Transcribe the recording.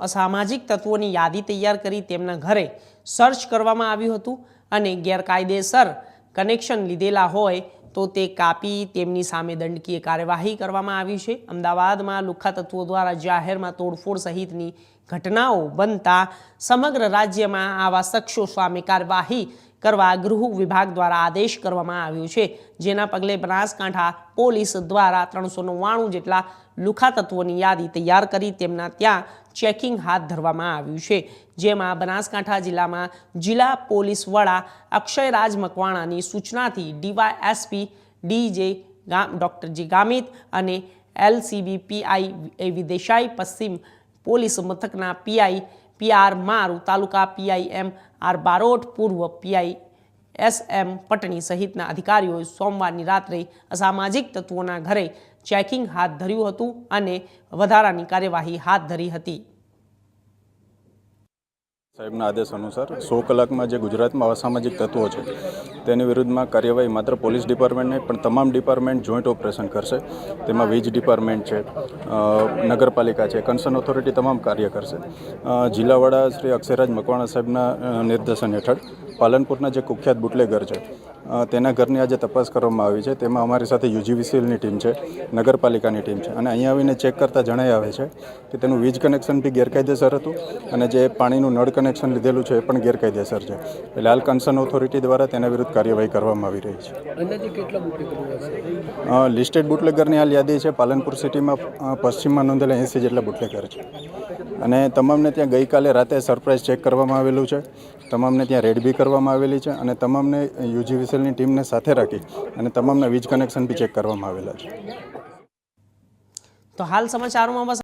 અસામાજિક તત્વોની યાદી તૈયાર કરી તેમના ઘરે સર્ચ કરવામાં આવ્યું હતું અને ગેરકાયદેસર કનેક્શન લીધેલા હોય તો તે કાપી તેમની સામે દંડકીય કાર્યવાહી કરવામાં આવી છે। અમદાવાદમાં લુખ્ખા તત્વો દ્વારા જાહેરમાં તોડફોડ સહિતની ઘટનાઓ બનતા સમગ્ર રાજ્યમાં આવા શખ્સો સામે કાર્યવાહી કરવા ગૃહ વિભાગ દ્વારા આદેશ કરવામાં આવ્યો છે, જેના પગલે બનાસકાંઠા પોલીસ દ્વારા 399 જેટલા લુખ્ખા તત્વોની યાદી તૈયાર કરી તેમના ત્યાં ચેકિંગ હાથ ધરવામાં આવ્યું છે, જેમાં બનાસકાંઠા જિલ્લામાં જિલ્લા પોલીસ વડા અક્ષયરાજ મકવાણાની સૂચનાથી ડીવાયએસપી ડોક્ટર જી ગામિત અને એલસીબી પીઆઈ વિદેશાઈ પશ્ચિમ પોલીસ મથકના પીઆઈ પીઆર મારુ, તાલુકા પીઆઈ એમ.આર. બારોટ, પૂર્વ પીઆઈ એસ.એમ. પટણી સહિતના અધિકારીઓએ સોમવારની રાત્રે અસામાજિક તત્વોના ઘરે ચેકિંગ હાથ ધર્યું હતું અને વધારાની કાર્યવાહી હાથ ધરી હતી। સાહેબના આદેશ અનુસાર 100 કલાકમાં જે ગુજરાતમાં અસામાજિક તત્વો છે તેની વિરુદ્ધમાં કાર્યવાહી માત્ર પોલીસ ડિપાર્ટમેન્ટ નહીં પણ તમામ ડિપાર્ટમેન્ટ જોઈન્ટ ઓપરેશન કરશે। તેમાં વીજ ડિપાર્ટમેન્ટ છે, નગરપાલિકા છે, કન્સર્ન ઓથોરિટી તમામ કાર્ય કરશે। જિલ્લા વડા શ્રી અક્ષયરાજ મકવાણા સાહેબના નિર્દેશન હેઠળ પાલનપુરના જે કુખ્યાત બુટલેગર છે તેના ઘરની આજે તપાસ કરવામાં આવી છે। તેમાં અમારી સાથે યુજીવીસીએલની ટીમ છે, નગરપાલિકાની ટીમ છે અને અહીંયા આવીને ચેક કરતાં જણાઈ આવે છે કે તેનું વીજ કનેક્શન બી ગેરકાયદેસર હતું અને જે પાણીનું નળ કનેક્શન લીધેલું છે એ પણ ગેરકાયદેસર છે। એટલે હાલ કન્સર્ન ઓથોરિટી દ્વારા તેના વિરુદ્ધ કાર્યવાહી કરવામાં આવી રહી છે। લિસ્ટેડ બુટલેગરની હાલ યાદી છે। પાલનપુર સિટીમાં પશ્ચિમમાં નોંધેલા 80 જેટલા બુટલેગર છે અને તમામને ત્યાં ગઈકાલે રાતે સરપ્રાઇઝ ચેક કરવામાં આવેલું છે। તમામને ત્યાં રેડ બી કરવામાં આવેલી છે અને તમામને યુજીવીસીએલની ટીમને સાથે રાખી અને તમામના વીજ કનેક્શન બી ચેક કરવામાં આવેલા છે। તો હાલ સમાચારોમાં બસ